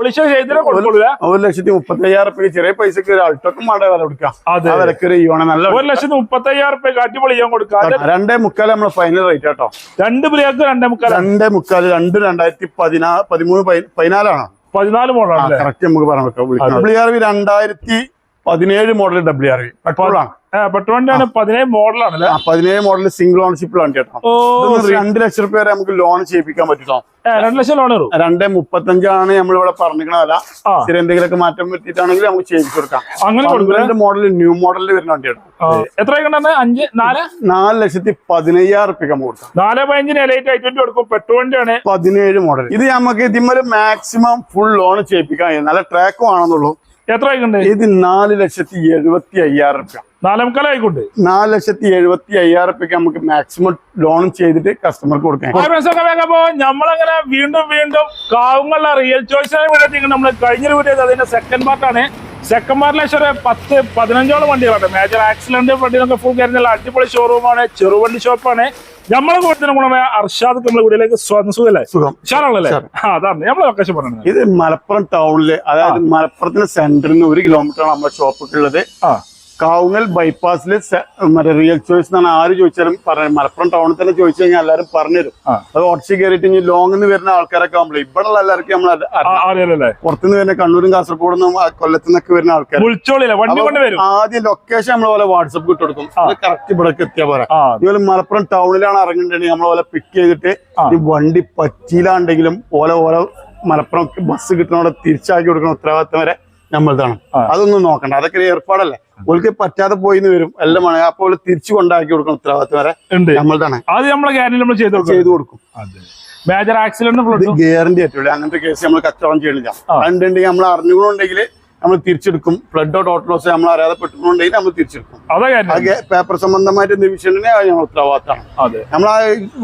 1,35,000 ചെറിയ പൈസക്ക് ഒരു അൾട്ടോക്കും വേണ്ട വില കൊടുക്കാം. വിലക്ക് ഒരു ഇയോണ നല്ല 1,35,000 അടിപൊളി ചെയ്യാൻ കൊടുക്കാം. 2.25 നമ്മളെ ഫൈനൽ റേറ്റ് കേട്ടോ. 2 ബ്രേക്ക് 2.25 2014 മോഡലാണ് കറക്റ്റ് നമുക്ക് പറയാൻ പറ്റും. WRV 2017 model WRV പെട്രോളാണ്. പെട്രോളിന്റെ 17 മോഡലാണല്ലേ? 17 മോഡൽ സിംഗിൾ ഓണർഷിപ്പ് ആണ് കേട്ടോ. 2 ലക്ഷം രൂപ വരെ നമുക്ക് ലോൺ ചെയ്യിപ്പിക്കാൻ പറ്റും. 2 ലക്ഷം ലോൺ 2.35 നമ്മളിവിടെ പറഞ്ഞിരിക്കണതല്ല. ശരി, എന്തെങ്കിലുമൊക്കെ മാറ്റം പറ്റിയിട്ടാണെങ്കിൽ നമുക്ക് ചെയ്യിപ്പിച്ചു കൊടുക്കാം. അങ്ങനെ മോഡൽ ന്യൂ മോഡലിൽ വരുന്ന വണ്ടി കേട്ടോ. എത്ര 4,15,000 റുപ്യ കൊടുക്കാം. 4,15,000 കൊടുക്കും. പെട്രോളിന്റെ ആണ് 17 മോഡൽ. ഇത് നമുക്ക് ഇതിന്മേൽ മാക്സിമം ഫുൾ ലോൺ ചെയ്യിപ്പിക്കാൻ കഴിയും. നല്ല ട്രാക്കും ആണെന്നുള്ളൂ. എത്ര ഇത് 4,75,000 റുപ്യ. 4,500 4,75,000 റുപ്യക്ക് നമുക്ക് മാക്സിമം ലോൺ ചെയ്തിട്ട് കസ്റ്റമർക്ക് കൊടുക്കാം. നമ്മളങ്ങനെ വീണ്ടും കാവുങ്ങളുടെ റിയൽ ചോയ്സിനെ വീഡിയോ നമ്മൾ കഴിഞ്ഞ വീഡിയോ അതിന്റെ സെക്കൻഡ് പാർട്ടാണ്. സെക്കൻഡ് പാർട്ടിലെ 10-15 വണ്ടികളാണ്. മേജർ ആക്സിഡന്റ് വണ്ടികളൊക്കെ ഫുൾ കയറുന്ന അടിപൊളി ഷോറൂമാണ്. ചെറുവണ്ടി ഷോപ്പാണ്. നമ്മളെ കൂടുതലും ഗുണമായ അർഷാദ് നമ്മുടെ വീട്ടിലേക്ക് സുഖല്ലേ? ഉഷാറാണല്ലേ? അതാണ് നമ്മളെ ലൊക്കേഷൻ പറഞ്ഞത്. ഇത് മലപ്പുറം ടൗണില്, അതായത് മലപ്പുറത്തിന്റെ സെന്ററിൽ നിന്ന് 1 കിലോമീറ്ററാണ് നമ്മുടെ ഷോപ്പൊക്കെ ഉള്ളത്. കാവുങ്ങൽ ബൈപ്പാസില് മറ്റേ റിയൽ ചോയ്സ് എന്നാണ് ആര് ചോദിച്ചാലും പറഞ്ഞു. മലപ്പുറം ടൗണിൽ തന്നെ ചോദിച്ചു കഴിഞ്ഞാൽ എല്ലാവരും പറഞ്ഞുതരും. അത് ഓട്ടോറിക്ഷ കയറിയിട്ട് ഇനി ലോങ്ങിന്ന് വരുന്ന ആൾക്കാരൊക്കെ ആകുമ്പോൾ ഇവിടെ ഉള്ള എല്ലാവർക്കും നമ്മൾ പുറത്തുനിന്ന് വരുന്ന കണ്ണൂരും കാസർഗോഡ് നിന്നും കൊല്ലത്തു നിന്നൊക്കെ വരുന്ന ആൾക്കാർ ആദ്യം ലൊക്കേഷൻ നമ്മളെ പോലെ വാട്സപ്പ് ഇട്ട് കൊടുക്കും. അത് കറക്റ്റ് ഇവിടേക്ക് എത്തിയാൽ പറയാം. ഇതുപോലെ മലപ്പുറം ടൗണിലാണ് ഇറങ്ങുന്നുണ്ടെങ്കിൽ നമ്മളെ പോലെ പിക്ക് ചെയ്തിട്ട് ഈ വണ്ടി പറ്റിയില്ലാണ്ടെങ്കിലും ഓല മലപ്പുറം ബസ് കിട്ടണോടെ തിരിച്ചാക്കി കൊടുക്കുന്ന ഉത്തരവാദിത്തം വരെ നമ്മളതാണ്. അതൊന്നും നോക്കണ്ട, അതൊക്കെ ഏർപ്പാടല്ലേ. ഓൾക്ക് പറ്റാതെ പോയിന്ന് വരും എല്ലാം. അപ്പോൾ തിരിച്ചു കൊണ്ടാക്കി കൊടുക്കണം ഉത്തരവാദിത്തം വരെ നമ്മളതാണ്. ചെയ്തു കൊടുക്കും. മേജർ ആക്സിഡന്റ് ഗ്യാരണ്ടി ആയിട്ടുള്ള അങ്ങനത്തെ കേസ് നമ്മൾ കച്ചവടം ചെയ്യണില്ല. അതുണ്ടെങ്കിൽ നമ്മൾ അറിഞ്ഞുകൊണ്ടെങ്കിൽ നമ്മൾ തിരിച്ചെടുക്കും. ഫ്ലഡോ ടോട്ടൽ ലോസ് നമ്മൾ അറിയാതെ പെട്ടിട്ടുണ്ടെങ്കിൽ നമ്മൾ തിരിച്ചെടുക്കും. പേപ്പർ സംബന്ധമായിട്ട് എന്ത് വിഷയമുണ്ടെങ്കിൽ ഞങ്ങൾ ഉത്തരവാദിത്തമാണ്. നമ്മൾ ആ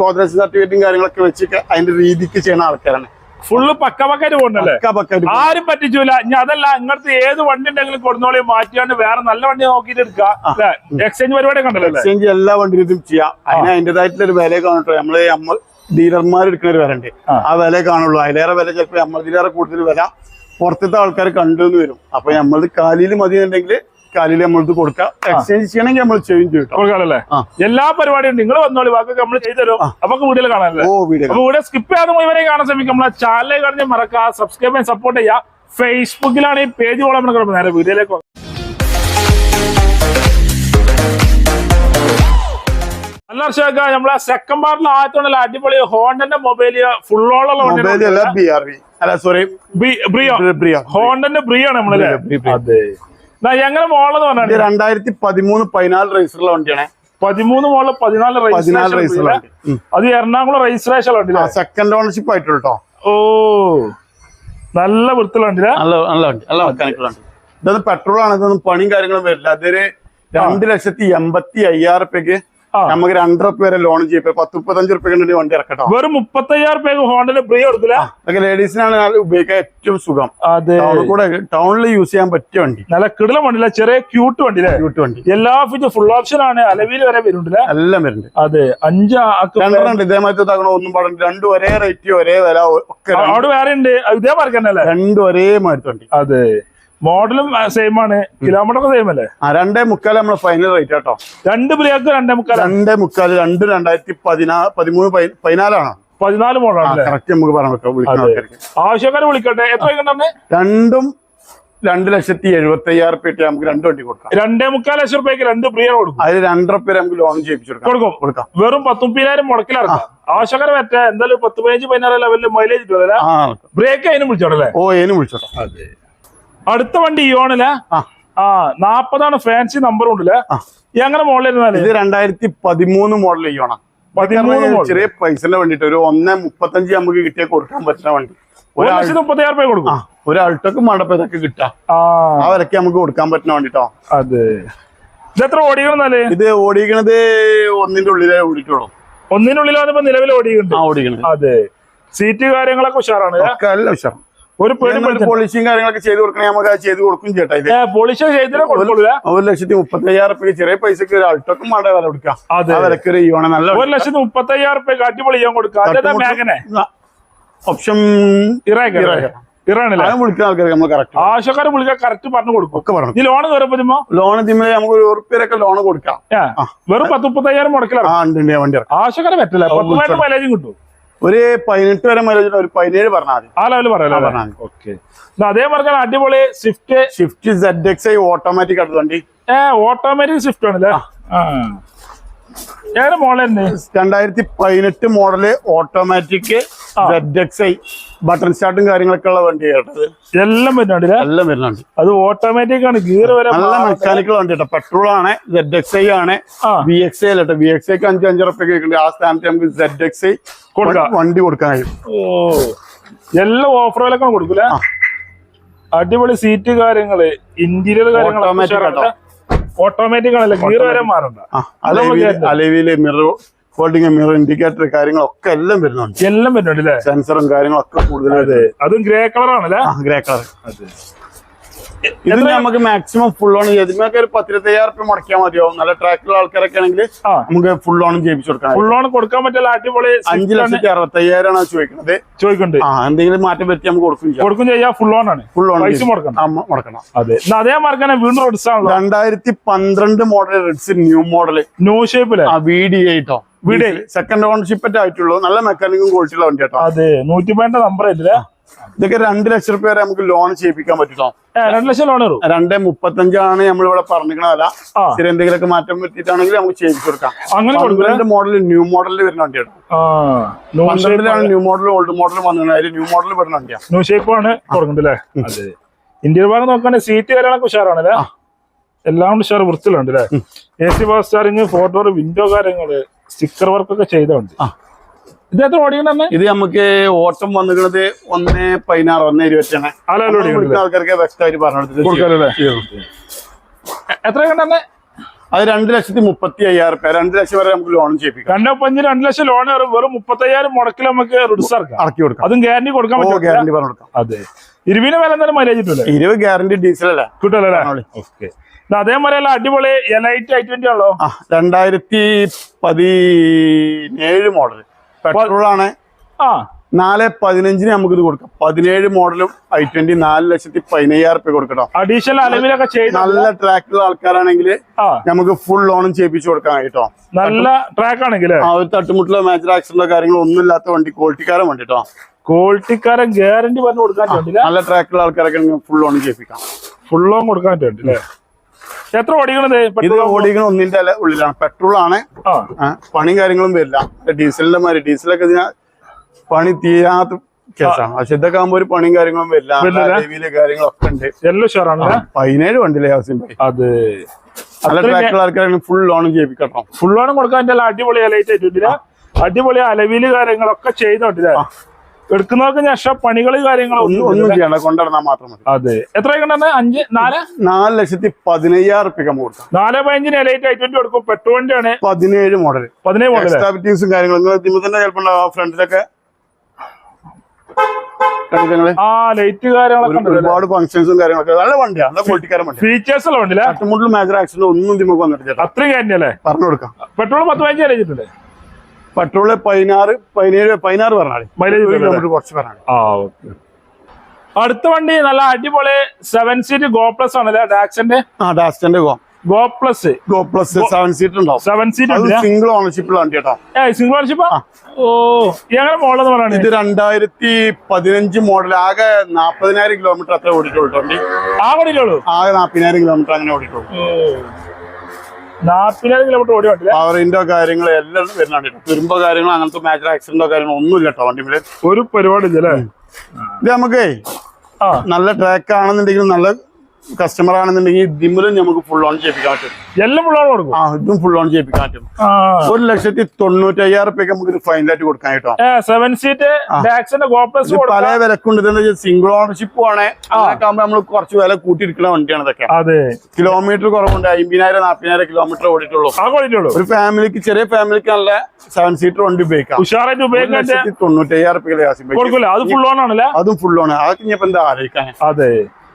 ഗോദ്രേജ് സർട്ടിഫിക്കറ്റും കാര്യങ്ങളൊക്കെ വെച്ച് അതിന്റെ രീതിക്ക് ചെയ്യുന്ന ആൾക്കാരാണ്. ഫുള്ള് പക്കപക്കായിട്ട് പോകണ്ടല്ലേ? ആരും പറ്റിച്ചൂല. ഇനി അതല്ല, ഇങ്ങനത്തെ ഏത് വണ്ടി ഉണ്ടെങ്കിലും കൊടുന്നോളി, മാറ്റിയാണ്ട് വേറെ നല്ല വണ്ടി നോക്കിയിട്ട് എടുക്കാം. എക്സ്ചേഞ്ച് പരിപാടി കണ്ടല്ലോ. എക്സ്ചേഞ്ച് എല്ലാ വണ്ടിയിലും ചെയ്യാം. അതിന് അതിന്റേതായിട്ടുള്ള ഒരു വില കാണട്ടോ. നമ്മൾ ഡീലർമാർ എടുക്കുന്ന ഒരു വില ഉണ്ട്. ആ വില കാണുള്ളൂ. അതിലേറെ വില ചിലപ്പോൾ നമ്മളിലേറെ കൂടുതൽ വില പുറത്തത്തെ ആൾക്കാർ കണ്ടുവന്ന് വരും. അപ്പൊ നമ്മളത് കാലിയിൽ മതി എന്നുണ്ടെങ്കിൽ കാലിൽ നമ്മൾക്ക് കൊടുക്കാം. എക്സ്ചേഞ്ച് ചെയ്യണമെങ്കിൽ നമ്മൾ ചേഞ്ച് ചെയ്യട്ടോ. എല്ലാ പരിപാടിയും നിങ്ങൾ വന്നോളി, ബാക്കി നമ്മൾ ചെയ്തു അപ്പൊ വീഡിയോ കാണാനല്ലേ? വീഡിയോ സ്കിപ്പ് ചെയ്യാതെ മുഴുവനെ കാണാൻ ശ്രമിക്കും. നമ്മളെ ചാനലിൽ കാണി മറക്കുക, സബ്സ്ക്രൈബ് ചെയ്യാൻ സപ്പോർട്ട് ചെയ്യുക. ഫേസ്ബുക്കിലാണ് ഈ പേജ് ഫോളോ ചെയ്യണം. നേരെ വീഡിയോയിലേക്ക് നല്ല വർഷമൊക്കെ നമ്മളെ സെക്കൻഡ് പാർട്ടിൽ ആദ്യത്തോണ്ടല്ല അടിപൊളി ഹോണ്ടന്റെ മൊബൈല് ഫുള്ളോളം ഹോണ്ടന്റെ ബ്രിയാണ് നമ്മളല്ലേ? എങ്ങനെ മോളെന്ന് പറഞ്ഞാൽ 2013-14 റേസറുള്ള വണ്ടിയാണ്. 13 മോള് 14 റേസർ. അത് എറണാകുളം രജിസ്ട്രേഷൻ വണ്ടി. സെക്കൻഡ് ഓണർഷിപ്പ് ആയിട്ടുള്ളൂ. ഓ, നല്ല വൃത്തിയുള്ള വണ്ടി. നല്ല വണ്ടി, നല്ല മെക്കാനിക്കൽ വണ്ടി. ഇതൊന്നും പെട്രോൾ ആണ്. ഇതൊന്നും പണിയും കാര്യങ്ങളും വരില്ല. അതൊരു 2,85,000 റുപ്യക്ക് നമുക്ക് 2 റുപ്യ വരെ ലോൺ ചെയ്യും. 10-35 റുപ്യ വണ്ടി ഇറക്കട്ടോ. വെറും 35,000 റുപ്യക്ക് ഹോണ്ടന്റെ ബ്രീ കൊടുത്തില്ല. അതൊക്കെ ലേഡീസിനാണ് ഉപയോഗിക്കാൻ ഏറ്റവും സുഖം. ടൗണിൽ യൂസ് ചെയ്യാൻ പറ്റിയ വണ്ടി. നല്ല കിടല വണ്ടിയില്ല, ചെറിയ ക്യൂട്ട് വണ്ടി. എല്ലാ ഫീച്ചർ ഫുൾ ഓപ്ഷൻ ആണ്. അലവിൽ വരെ വരുന്നുണ്ട്, എല്ലാം വരുന്നുണ്ട്. അതെ, 5 ഇതേമാതിരി ഒന്നും പറഞ്ഞു. 2 ഒരേ റേറ്റ്, ഒരേ വില ഒക്കെ അവിടെ വേറെ ഉണ്ട്. ഇതേ മാർക്കല്ലേ? 2 ഒരേ മാതിരി വണ്ടി. അതെ, മോഡലും സെയിം ആണ്, കിലോമീറ്റർ ഒക്കെ സെയിം അല്ലേ? 2.25 നമ്മളെ ഫൈനൽ റേറ്റ് കേട്ടോ. 2 ബ്രേക്ക് 2.25 2014 14 മോഡലാണ്. കറക്റ്റ് നമുക്ക് പറയാൻ പറ്റും. ആവശ്യക്കാരെ വിളിക്കട്ടെ. എത്ര 2,70,000 റുപ്യ നമുക്ക് 2 വണ്ടി കൊടുക്കാം. 2.25 ലക്ഷം റുപ്യക്ക് 2 ബ്രിയ കൊടുക്കും. അതിൽ 2 റുപ്യ നമുക്ക് ലോൺ ചെയ്യിപ്പിച്ചു കൊടുക്കാം. വെറും 10-15,000 മുടക്കിലിറക്കാം. ആവശ്യക്കാരെ പറ്റാ എന്തായാലും 10-15 ലെവലിൽ മൈലേജ് കിട്ടുമല്ലേ? ബ്രേക്ക് അതിനും വിളിച്ചോടല്ലേ? ഓ, അതിനും വിളിച്ചോട്ടെ. അടുത്ത വണ്ടി ഇയോണല്ലേ? 40 ഫാൻസി നമ്പർ ഉണ്ടല്ലേ? എങ്ങനെ മോഡൽ? ഇത് 2013 മോഡൽ ഇയോണ. ചെറിയ പൈസന്റെ വേണ്ടിട്ട് ഒരു 1.35 നമുക്ക് കിട്ടിയാൽ കൊടുക്കാൻ പറ്റുന്ന വണ്ടി. 1,30,000 റുപ്യ കൊടുക്കും. ഒരു അൾട്ടോക്ക് മണ്ടപ്പതൊക്കെ കിട്ടാം. ആ വിലക്ക് നമുക്ക് കൊടുക്കാൻ പറ്റുന്ന വണ്ടിട്ടോ. അതെ, ഇതെത്ര ഓടിക്കണെന്നാല്? ഇത് ഓടിക്കണത് 1-ന്റെ ഉള്ളിലേ ഓടിയിട്ടുള്ളൂ. 1-ന്റെ ഉള്ളിലാണ് ഇപ്പൊ നിലവിൽ ഓടിക്കുന്നത്. അതെ, സീറ്റ് കാര്യങ്ങളൊക്കെ ഉഷാറാണ്. എല്ലാം ഉഷാറാണ്. ഒരു പോളിഷിങ് കാര്യങ്ങളൊക്കെ ചെയ്ത് കൊടുക്കണേ നമുക്ക് അത് ചെയ്ത് കൊടുക്കും ചേട്ടാ. ഇത് പോളിഷ് ചെയ്തില്ല. 1,35,000 റുപ്യ ചെറിയ പൈസക്ക് ഒരു അൾട്ടോക്കും വേണ്ട വില കൊടുക്കാം. വിലക്ക് ഒരു ഇയോണ നല്ല 1,35,000 റുപ്യ അടിപൊളി ചെയ്യാൻ കൊടുക്കാം. ഓപ്ഷൻ ഇറാണല്ലേ അത് വിളിക്കുന്ന ആൾക്കാർക്ക് നമ്മൾ കറക്റ്റ് ആവശ്യക്കാരെ വിളിക്കാൻ കറക്റ്റ് പറഞ്ഞു കൊടുക്കും ഒക്കെ പറഞ്ഞു. ഈ ലോൺ കയറുമ്പോ ലോൺ ഇതിമേ നമുക്ക് ₹1 ലോൺ കൊടുക്കാം. വെറും 10-35,000 മുടക്കിലാണ് ഉണ്ട് വണ്ടി ആവശ്യക്കാരെ പറ്റില്ല. 10 മൈലേജും കിട്ടും. ഒരു 18 വരെ മൈലേജ്, ഒരു 17 പറഞ്ഞാൽ മതി. ആ ലെവല് പറയാം. ഓക്കെ, അതേ പറഞ്ഞാൽ അടിപൊളി സ്വിഫ്റ്റ് ZXi ഓട്ടോമാറ്റിക് അടുത്ത വണ്ടി. ഓട്ടോമാറ്റിക് സ്വിഫ്റ്റ് ആണല്ലേ. ഏത് model? 2018 model automatic ZXi button സ്റ്റാർട്ടും കാര്യങ്ങളൊക്കെ ഉള്ള വണ്ടി കേട്ടത്. എല്ലാം വരുന്നുണ്ട്. എല്ലാം വരുന്നുണ്ട്. അത് ഓട്ടോമാറ്റിക് ആണ്. ഗിയർ വരെ നല്ല മെക്കാനിക്കൽ വണ്ടി കേട്ടോ. പെട്രോൾ ആണ്. ZXi ആണ്. VXi അല്ല കേട്ടോ. VXiക്ക് 5-5 ഉറുപ്പിക ആ സ്ഥാനത്ത് നമുക്ക് ZXi വണ്ടി കൊടുക്കാൻ കഴിയും. എല്ലാം ഓഫർ വിലക്കാണ് കൊടുക്കൂല. അടിപൊളി സീറ്റ് കാര്യങ്ങള്, ഇന്റീരിയർ കാര്യങ്ങൾ ഓട്ടോമാറ്റിക് ആണല്ലേ. ഗിയർ വരെ മാറണ്ട. അലവില് മിറർ ഫോൾഡിങ്, മിറർ ഇൻഡിക്കേറ്റർ കാര്യങ്ങളൊക്കെ എല്ലാം വരുന്നുണ്ട്. എല്ലാം വരുന്നുണ്ട് അല്ലേ. സെൻസറും കാര്യങ്ങളൊക്കെ കൂടുതൽ. അതും ഗ്രേ കളർ ആണല്ലേ. Grey colour. ഇത് നമുക്ക് മാക്സിമം ഫുൾ ഓൺ ചെയ്ത് ഒരു 10-25,000 മുടക്കിയാൽ മതിയാവും. നല്ല ട്രാക്കിലുള്ള ആൾക്കാരൊക്കെ ആണെങ്കിൽ നമുക്ക് ഫുൾ ഓൺ ചെയ്യിച്ചു കൊടുക്കാം. ഫുൾ ഓൺ കൊടുക്കാൻ പറ്റില്ല. അടിപൊളി 5,65,000 ചോദിക്കുന്നത്. എന്തെങ്കിലും മാറ്റം പറ്റി നമുക്ക് കൊടുക്കും ചെയ്യാം. ഫുൾ ഓൺ ആണ്. ഫുൾ ഓൺ മുടക്കണം. അതെ, അതേ മാർക്കാണ് വീണ്ടും റിഡ്സ് ആണ്. 2012 model Ritz, new model, new ഷേപ്പില് VDI ട്ടോ. സെക്കൻഡ് ഓണർഷിപ്പ് ആയിട്ടുള്ളൂ. നല്ല മെക്കാനിക്കും ക്വാളിറ്റി ഉള്ള വണ്ടി കേട്ടോ. അതെ, 112 നമ്പർ ആയിട്ടില്ല. ഇതൊക്കെ 2 ലക്ഷം രൂപ വരെ നമുക്ക് ലോൺ ചെയ്യിപ്പിക്കാൻ പറ്റും. 2 ലക്ഷം ലോൺ വരും. 2.35 നമ്മളിവിടെ പറഞ്ഞിരിക്കണല്ല. ശരി, എന്തെങ്കിലുമൊക്കെ മാറ്റം പറ്റിയിട്ടാണെങ്കിൽ നമുക്ക് ചെയ്യിച്ചു കൊടുക്കാം. അങ്ങനെ മോഡൽ ന്യൂ മോഡലിൽ വരുന്ന വണ്ടിയാണ്. 12 ന്യൂ മോഡൽ, ഓൾഡ് മോഡൽ വന്നിട്ടുണ്ട്. അതിൽ ന്യൂ മോഡൽ വരുന്ന വണ്ടിയാണ്. ന്യൂ ഷേപ്പ് ആണ് കൊടുക്കണ്ടല്ലേ. അതെ, ഇന്ത്യൻ ഭാഗം നോക്കുകയാണെങ്കിൽ സീറ്റ് കാര്യങ്ങളൊക്കെ ഉഷാറാണല്ലേ. എല്ലാം ഉഷാറ് വൃത്തിയിലുണ്ട് അല്ലേ. AC power steering, 4 door window കാര്യങ്ങള്, സ്റ്റിക്കർ വർക്ക് ഒക്കെ ചെയ്തോണ്ട്. ഇത് എത്ര ഓടിക്കണേ? ഇത് നമുക്ക് ഓട്ടം വന്നിരിക്കുന്നത് 1.16, 1.20 ആൾക്കാർക്ക് വ്യക്തമായിട്ട് പറഞ്ഞു. എത്ര കണ്ടേ? അത് 2,35,000 രൂപ. 2 ലക്ഷം വരെ നമുക്ക് ലോൺ ചെയ്യിപ്പിക്കാം. 2 ലക്ഷം ലോൺ വെറും 30,000 മുടക്കിൽ നമുക്ക് ഇറക്കി കൊടുക്കാം. അതും ഗ്യാരണ്ടി കൊടുക്കാൻ പറ്റും. ഗ്യാരണ്ടി പറഞ്ഞു കൊടുക്കാം. അതെ, 20 വില എന്തായാലും മൈലേജ് കിട്ടില്ല. 20 ഗ്യാരണ്ടി ഡീസൽ അല്ലേ കിട്ടല്ലേ. ഓക്കെ, അതേമാതിരി അടിപൊളി എലൈറ്റ് i20 ആണല്ലോ. 2017 മോഡൽ പെട്രോൾ ആണ്. 4.15 നമുക്ക് ഇത് കൊടുക്കാം. 17 മോഡലും i20 4,15,000 രൂപ കൊടുക്കണം. അഡീഷണൽ അലവിലൊക്കെ ചെയ്ത് നല്ല ട്രാക്കുള്ള ആൾക്കാരാണെങ്കിൽ നമുക്ക് ഫുൾ ലോണും ചെയ്യിപ്പിച്ചു കൊടുക്കാൻ കേട്ടോ. നല്ല ട്രാക്ക് ആണെങ്കിൽ ഒരു തട്ടുമുട്ടിലോ മേജർ ആക്സിഡന്റോ കാര്യങ്ങളോ ഒന്നും ഇല്ലാത്ത വണ്ടി, ക്വാളിറ്റിക്കാരൻ വണ്ടി കേട്ടോ. ക്വാളിറ്റിക്കാരൻ ഗ്യാരണ്ടി പറഞ്ഞു കൊടുക്കാൻ പറ്റില്ല. നല്ല ട്രാക്കുള്ള ആൾക്കാരൊക്കെ ഫുൾ ലോൺ ചെയ്യിപ്പിക്കാം. ഫുൾ ലോൺ കൊടുക്കാൻ പറ്റില്ലേ. എത്ര ഓടിക്കണത്? ഇത് ഓടിക്കണ 1ന്റെ ഉള്ളിലാണ്. പെട്രോൾ ആണ്. പണിയും കാര്യങ്ങളും വരില്ല. ഡീസലിന്റെ മാതിരി ഡീസലൊക്കെ പണി തീരാത്ത കേസാണ്. പക്ഷെ ഇതൊക്കെ ആകുമ്പോ ഒരു പണിയും കാര്യങ്ങളും വരില്ല. കാര്യങ്ങളൊക്കെ ഉണ്ട്. എല്ലാം ഷുവറാണ്. 17 വണ്ടിയിലെ ആവശ്യം. അത് നല്ല ട്രാക്കുള്ള ആൾക്കാരെങ്കിലും ഫുൾ ലോണും ചെയ്യിപ്പിക്കണം. ഫുൾ ലോണും കൊടുക്കാൻ അടിപൊളി ലൈറ്റ് ആയിട്ടില്ല. അടിപൊളി അലവില് കാര്യങ്ങളൊക്കെ ചെയ്തോട്ടില്ല. എടുക്കുന്നവർക്ക് ശേഷം പണികള് കാര്യങ്ങളൊന്നും ചെയ്യണ്ട, കൊണ്ടുവന്നാൽ മാത്രം മതി. അതെ, എത്ര 4,15,000 രൂപ കൊടുക്കാം. 4.5 എലൈറ്റ് i20 കൊടുക്കും. പെട്രോളിന്റെ ആണ്. 17 മോഡൽ. 17 മോഡൽ കാര്യങ്ങളും തന്നെ ചിലപ്പോ ഫ്രണ്ടിലൊക്കെ ലൈറ്റ് കാര്യങ്ങളൊക്കെ ഒരുപാട് ഫംഗ്ഷൻസും കാര്യങ്ങളൊക്കെ. നല്ല വണ്ടിയാണ്. നല്ല ക്വാളിറ്റിക്കാരൻ വണ്ടി. ഫീച്ചേഴ്സ് ഉള്ള വണ്ടിയില്ല. തട്ടുമുട്ടിൽ മേജർ ആക്സിഡന്റ് ഒന്നും നമുക്ക് വന്നിട്ടില്ല. അത്രയും കാര്യല്ലേ പറഞ്ഞു കൊടുക്കാം. പെട്രോൾ 10-15 അലയിച്ചിട്ടുണ്ട്. പെട്രോള് 16 പറഞ്ഞാൽ മൈലേജ് കുറച്ച് പറഞ്ഞാൽ. അടുത്ത വണ്ടി നല്ല അടിപൊളി 7 സീറ്റ് ഗോ പ്ലസ് ആണല്ലേ. ഡാക്സിന്റെ ഗോ പ്ലസ് 7 സീറ്റ് ഉണ്ടാവും. 7 സീറ്റ് സിംഗിൾ ഓണർഷിപ്പുള്ള വണ്ടി കേട്ടോ. Single ownership. എങ്ങനെ മോഡൽ പറയാണ്? ഇത് 2015 മോഡൽ. ആകെ 40,000 കിലോമീറ്റർ അത്ര ഓടിയിട്ടുള്ളൂ വണ്ടി. ആകെ 40,000 കിലോമീറ്റർ അങ്ങനെ ഓടിയിട്ടുള്ളൂ. 40,000 കിലോമീറ്റർ ഓടി വണ്ടി. പവറിന്റെ കാര്യങ്ങൾ എല്ലാം വരുന്നുണ്ട്. തുരുമ്പോ കാര്യങ്ങളോ അങ്ങനത്തെ മേജർ ആക്സിഡന്റോ കാര്യങ്ങളോ ഒന്നും ഇല്ല കേട്ടോ വണ്ടി. ഒരു പരിപാടി ഇല്ലേ. ഇത് നമുക്കേ നല്ല ട്രാക്ക് ആണെന്നുണ്ടെങ്കിലും നല്ല കസ്റ്റമർ ആണെന്നുണ്ടെങ്കിൽ ഇതിലും നമുക്ക് ഫുൾ ഓൺ ചെയ്യിപ്പിക്കാൻ പറ്റും. എല്ലാം ഫുൾ ഓൺ കൊടുക്കും. ഇതും ഫുൾ ഓൺ ചെയ്യിപ്പിക്കാൻ പറ്റും. 1,95,000 രൂപയ്ക്ക് നമുക്ക് ഫൈനലായിട്ട് കൊടുക്കാൻ കേട്ടോ. 7 സീറ്റ് ഡാക്സിന്റെ ഗോ പ്ലസ് പല വിലക്കുണ്ട്. സിംഗിൾ ഓണർഷിപ്പ് ആണ്. അതൊക്കെ ആകുമ്പോൾ നമ്മൾ കുറച്ച് വില കൂട്ടിയിരിക്കുന്ന വണ്ടിയാണ് ഇതൊക്കെ. അതെ, കിലോമീറ്റർ കുറവുണ്ട്. 50,000-40,000 കിലോമീറ്റർ ഓടിയിട്ടുള്ളൂ. ഒരു ഫാമിലിക്ക്, ചെറിയ ഫാമിലിക്ക് നല്ല 7 സീറ്റർ വണ്ടി ഉപയോഗിക്കാം. 95,000 രൂപ. അത് ഫുൾ ഓൺ ആണല്ലേ. അതും ഫുൾ ഓൺ. അതൊക്കെ ഇനിയിപ്പോ എന്താ ആലോചിക്കാൻ. അതെ,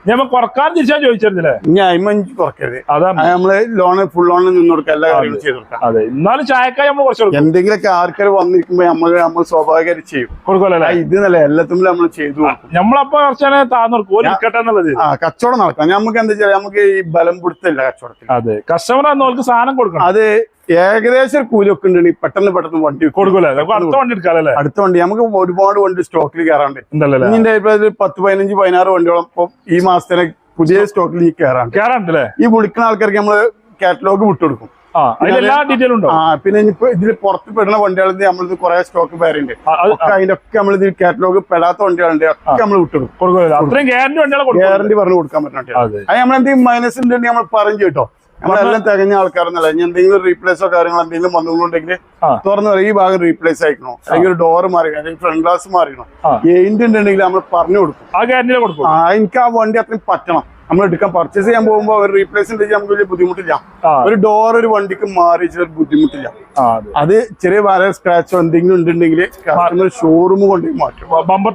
ഞാൻ കുറക്കാൻ തിരിച്ചാൽ ചോദിച്ചിരുന്നില്ലേ? ഇനി അയിമ കുറക്കരുത്. അതാണ് നമ്മള് ലോണ് ഫുൾ ലോണിൽ നിന്ന് കൊടുക്കാം, എല്ലാ കാര്യങ്ങളും ചെയ്ത് കൊടുക്കാം. അതെ, എന്നാലും ചായക്കായി നമ്മൾ കുറച്ച് കൊടുക്കും. എന്തെങ്കിലുമൊക്കെ ആൾക്കാർ വന്നിരിക്കുമ്പോ നമ്മൾ സ്വാഭാവികമായിട്ട് ചെയ്യും കൊടുക്കുമല്ലേ? ഇത് നല്ല എല്ലാത്തിലും നമ്മൾ ചെയ്തു കൊടുക്കും. നമ്മളപ്പോ കുറച്ചാണ് താന്നിർക്കും ഇരിക്കട്ടെ എന്നുള്ളത്. കച്ചവടം നടക്കാം. നമുക്ക് എന്താ വെച്ചാൽ നമുക്ക് ഈ ബലം പിടുത്തില്ല കച്ചവടത്തിൽ. അതെ, കസ്റ്റമർ അവർക്ക് സാധനം കൊടുക്കണം. അത് ഏകദേശം കൂലിയൊക്കെ ഉണ്ടെങ്കിൽ പെട്ടെന്ന് വണ്ടി കൊടുക്കൂലേ? അടുത്ത വണ്ടി എടുക്കാല്ലേ? അടുത്ത വണ്ടി നമുക്ക് ഒരുപാട് വണ്ടി സ്റ്റോക്കിൽ കയറാണ്ട്. ഉണ്ടല്ലേ? ഇതിന്റെ 10, 15, 16 വണ്ടിയോളം ഇപ്പൊ ഈ മാസത്തിനെ പുതിയ സ്റ്റോക്കിൽ ഈ കയറാണ്ടല്ലേ? ഈ വിളിക്കുന്ന ആൾക്കാർക്ക് നമ്മള് കാറ്റലോഗ് വിട്ടുകൊടുക്കും. എല്ലാ ഡീറ്റെയിലും ഉണ്ടോ? പിന്നെ ഇനിയിപ്പോ ഇതിൽ പുറത്ത് പെടുന്ന വണ്ടികളിൽ നമ്മളിത് കുറെ സ്റ്റോക്ക് പേരുണ്ട്. അതിന്റെ ഒക്കെ നമ്മൾ ഇതിൽ കാറ്റലോഗ് പെടാത്ത വണ്ടികളുണ്ട്, ഒക്കെ നമ്മൾ വിട്ടുകൊടുക്കും. ഗ്യാരണ്ടി പറഞ്ഞു കൊടുക്കാൻ പറ്റുന്നുണ്ട്. അത് നമ്മളെന്തെങ്കിലും മൈനസ് ഉണ്ടെങ്കിൽ നമ്മൾ പറഞ്ഞു കേട്ടോ. നമ്മളെല്ലാം തികഞ്ഞ ആൾക്കാരെന്നല്ല. ഇനി എന്തെങ്കിലും റീപ്ലേസോ കാര്യങ്ങളോ എന്തെങ്കിലും വന്നുകൊണ്ടെങ്കിൽ തുറന്നു പറയും, ഈ ഭാഗം റീപ്ലേസ് ആയിക്കണോ, അല്ലെങ്കിൽ ഒരു ഡോറ് മാറിക്കണം, അല്ലെങ്കിൽ ഫ്രണ്ട് ഗ്ലാസ് മാറിക്കണോ, എയിന്റ് ഉണ്ടെങ്കിൽ നമ്മൾ പറഞ്ഞു കൊടുക്കും. എനിക്ക് ആ വണ്ടി അത്രയും പറ്റണം. നമ്മൾ എടുക്കാൻ പർച്ചേസ് ചെയ്യാൻ പോകുമ്പോ ഒരു റീപ്ലേസ് ഉണ്ടെങ്കിൽ നമുക്ക് വലിയ ബുദ്ധിമുട്ടില്ല. ഒരു ഡോർ ഒരു വണ്ടിക്ക് മാറി ബുദ്ധിമുട്ടില്ല. അത് ചെറിയ വേറെ സ്ക്രാച്ചോ എന്തെങ്കിലും ഉണ്ടെങ്കിൽ കസ്റ്റമർ ഷോറൂം കൊണ്ടുപോയി മാറ്റും. ബമ്പർ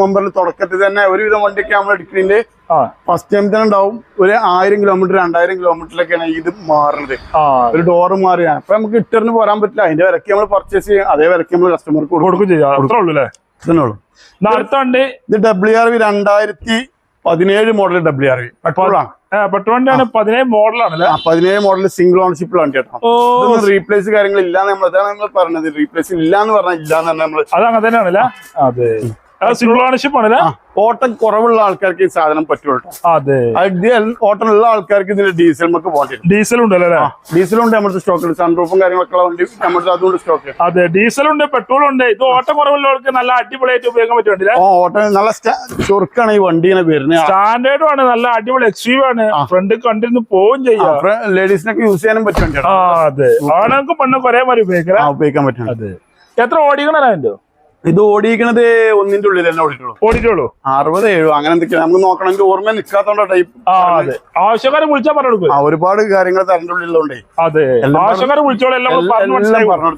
മെമ്പറിൽ തുടക്കത്തിൽ തന്നെ ഒരുവിധം വണ്ടിയൊക്കെ നമ്മൾ എടുക്കുന്നതിന്റെ ഫസ്റ്റ് ടൈം തന്നെ ഉണ്ടാവും. ഒരു 1000 കിലോമീറ്റർ 2000 കിലോമീറ്ററിലൊക്കെയാണ് ഇത് മാറുന്നത്. ഒരു ഡോറ് മാറിയാണ് അപ്പൊ നമുക്ക് ഇട്ടറിന് പോരാൻ പറ്റില്ല. അതിന്റെ വിലക്ക് നമ്മൾ പർച്ചേസ് ചെയ്യാം, അതേ വിലക്ക് നമ്മൾ കസ്റ്റമർക്ക് കൊടുക്കും ചെയ്യാം. ഇത് WRV 2017 മോഡൽ WRV പെട്രോളാണ്. പെട്രോളിന്റെ 17 മോഡലാണ്. 17 മോഡൽ സിംഗിൾ ഓണർഷിപ്പിലാണ് കേട്ടോ. റീപ്ലേസ് കാര്യങ്ങൾ ഇല്ലാന്ന് നമ്മൾ പറഞ്ഞത്. റീപ്ലേസ് ഇല്ലാന്ന് പറഞ്ഞാൽ ഇല്ലാന്ന് നമ്മൾ അതങ്ങനെ തന്നെയാണല്ലേ? അതെ, സിംഗിൾ ഓണർഷിപ്പ് ആണല്ലേ? ഓട്ടം കുറവുള്ള ആൾക്കാർക്ക് ഈ സാധനം പറ്റുള്ളൂ. അതെ, ഓട്ടം ഉള്ള ആൾക്കാർക്ക് ഇതിന്റെ ഡീസൽ നമുക്ക് പോകേണ്ടി. ഡീസൽ ഉണ്ടല്ലേ? ഡീസലുണ്ട് നമ്മുടെ സ്റ്റോക്ക്. സൺറൂഫും കാര്യങ്ങളൊക്കെ വണ്ടി നമ്മുടെ അതുകൊണ്ട് സ്റ്റോക്ക്. അതെ, ഡീസലുണ്ട്, പെട്രോളുണ്ട്. ഇത് ഓട്ടം കുറവുള്ളവർക്ക് നല്ല അടിപൊളിയായിട്ട് ഉപയോഗിക്കാൻ പറ്റും. ഓട്ടം നല്ല ചുരുക്കാണ് ഈ വണ്ടി ഇങ്ങനെ വരുന്നത്. സ്റ്റാൻഡേർഡും ആണ്, നല്ല അടിപൊളി എക്സ്യൂവ് ആണ്. ഫ്രണ്ട് കണ്ടിരുന്ന് പോവും ചെയ്യാം. ലേഡീസിനൊക്കെ യൂസ് ചെയ്യാനും പറ്റും. അതെ, ആണുങ്ങൾക്ക് പെണ്ണുങ്ങൾക്ക് ഒരേ മാതിരി ഉപയോഗിക്കാൻ പറ്റും. അതെ, എത്ര ഓടിക്കണോ അതിന്റെ? ഇത് ഓടിക്കണത് ഒന്നിന്റെ ഉള്ളിൽ തന്നെ ഓടിയിട്ടുള്ളൂ. 60, 70 അങ്ങനെ എന്തൊക്കെയാണ് നമുക്ക് നോക്കണമെങ്കിൽ ഓർമ്മ നിൽക്കാത്തോണ്ട ടൈപ്പ്. ആവശ്യക്കാരെ വിളിച്ചാൽ പറഞ്ഞു കൊടുക്കും. ഒരുപാട് കാര്യങ്ങൾ തരന്റെ ഉള്ളിലുണ്ടേ. അതെ, ആവശ്യക്കാരെ വിളിച്ചോളൂ, എല്ലാം പറഞ്ഞു